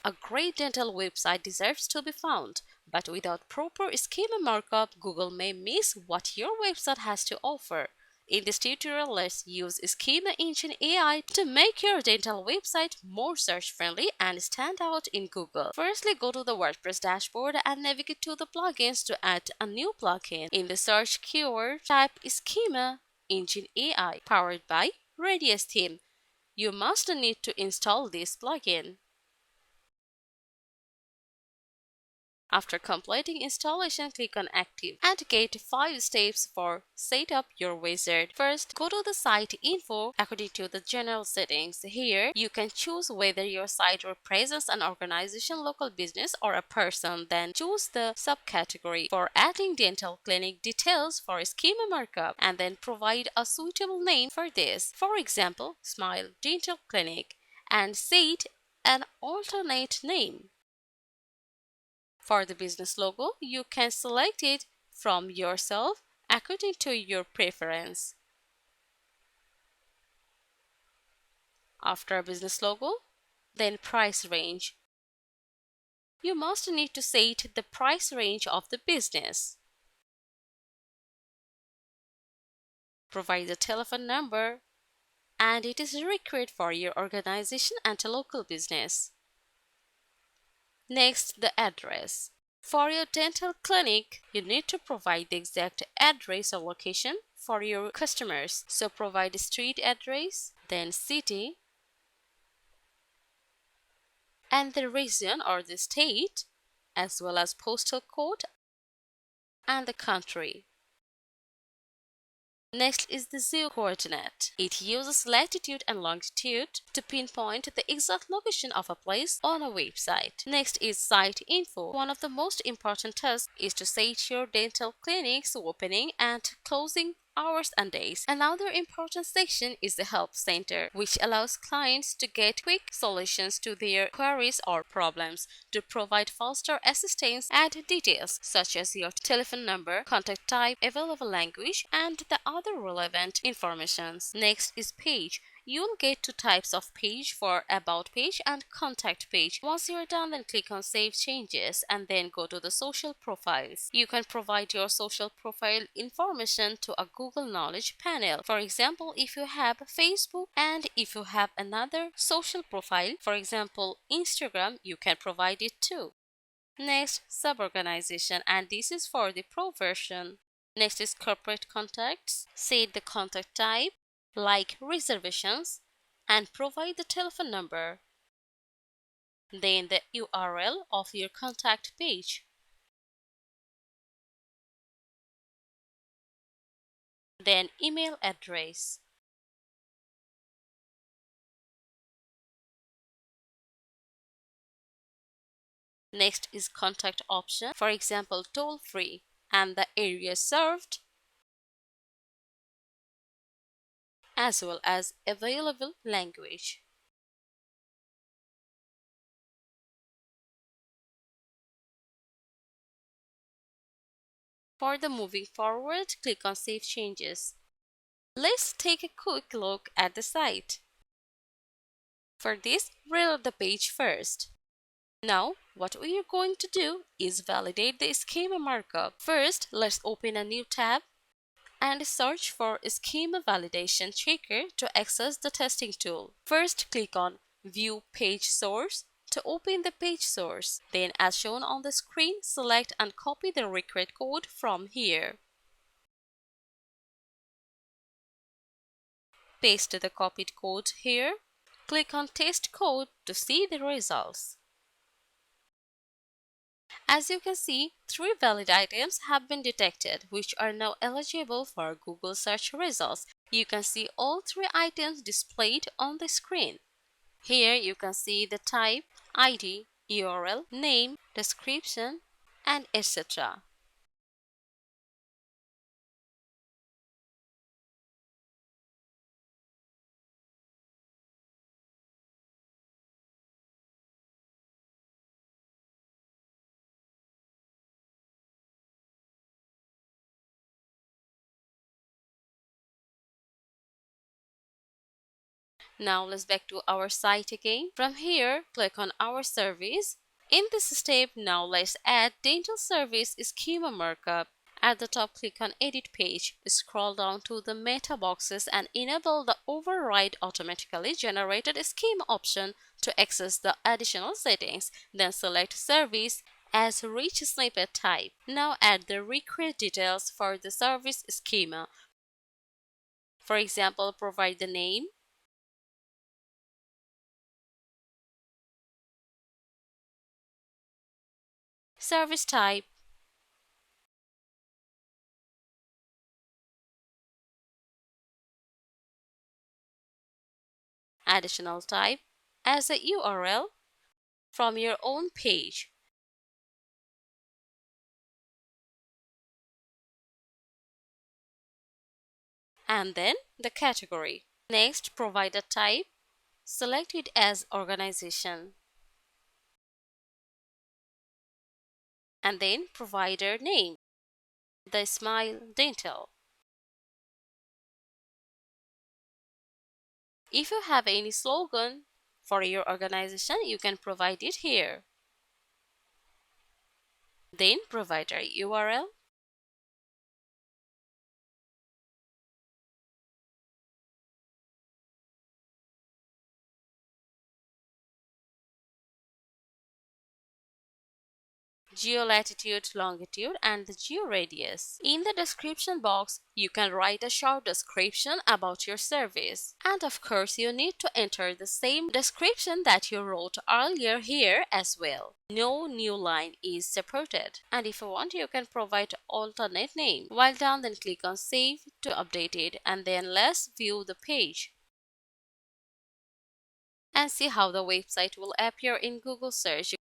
A great dental website deserves to be found, but without proper schema markup, Google may miss what your website has to offer. In this tutorial, let's use SchemaEngine AI to make your dental website more search-friendly and stand out in Google. Firstly, go to the WordPress dashboard and navigate to the plugins to add a new plugin. In the search keyword, type SchemaEngine AI powered by Radius theme. You must need to install this plugin. After completing installation, click on Active and get 5 steps for set up your wizard. First, go to the site info according to the general settings. Here, you can choose whether your site represents an organization, local business, or a person. Then choose the subcategory for adding dental clinic details for schema markup and then provide a suitable name for this. For example, Smile Dental Clinic, and set an alternate name. For the business logo, you can select it from yourself according to your preference. After business logo, then price range. You must need to set the price range of the business. Provide the telephone number, and it is required for your organization and a local business. Next, the address. For your dental clinic, you need to provide the exact address or location for your customers. So provide the street address, then city, and the region or the state, as well as postal code and the country. Next is the geo coordinate. It uses latitude and longitude to pinpoint the exact location of a place on a website. Next is site info. One of the most important tasks is to set your dental clinic's opening and closing hours and days. Another important section is the help center, which allows clients to get quick solutions to their queries or problems. To provide faster assistance, add details such as your telephone number, contact type, available language, and the other relevant information. Next is page. You'll get 2 types of page for about page and contact page. Once you're done, then click on save changes and then go to the social profiles. You can provide your social profile information to a Google Knowledge panel. For example, if you have Facebook and if you have another social profile, for example Instagram, you can provide it too. Next, sub-organization, and this is for the pro version. Next is corporate contacts. Set the contact type like reservations and provide the telephone number. Then the URL of your contact page. Then email address. Next is contact option, for example toll free, and the area served, as well as available language. For the moving forward, click on Save Changes. Let's take a quick look at the site. For this, reload the page first. Now, what we are going to do is validate the schema markup. First, let's open a new tab and search for Schema Validation Checker to access the testing tool. First, click on View Page Source to open the page source. Then, as shown on the screen, select and copy the required code from here. Paste the copied code here. Click on Test Code to see the results. As you can see, 3 valid items have been detected, which are now eligible for Google search results. You can see all 3 items displayed on the screen. Here you can see the type, ID, URL, name, description, and etc. Now let's back to our site again. From here, click on our service. In this step, now let's add dental service schema markup. At the top, click on Edit Page. Scroll down to the meta boxes and enable the Override Automatically Generated Schema option to access the additional settings. Then select Service as Rich Snippet Type. Now add the required details for the service schema. For example, provide the name, service type, additional type as a URL from your own page, and then the category. Next, provide a type. Select it as organization, and then provider name, the Smile Dental. If you have any slogan for your organization, you can provide it here. Then provider URL, geolatitude, longitude, and the georadius. In the description box, you can write a short description about your service. And of course, you need to enter the same description that you wrote earlier here as well. No new line is supported. And if you want, you can provide alternate name. While done, then click on Save to update it, and then let's view the page and see how the website will appear in Google search.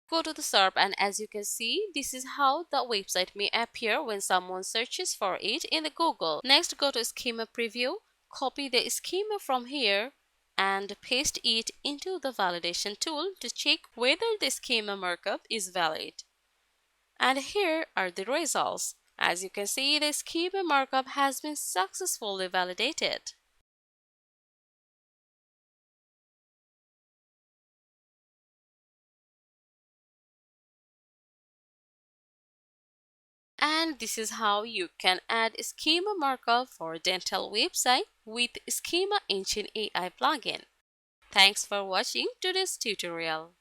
Go to the SERP, and as you can see, this is how the website may appear when someone searches for it in the Google. Next, go to Schema Preview, copy the schema from here and paste it into the validation tool to check whether the schema markup is valid. And here are the results. As you can see, the schema markup has been successfully validated. And this is how you can add schema markup for dental website with SchemaEngine AI plugin. Thanks for watching today's tutorial.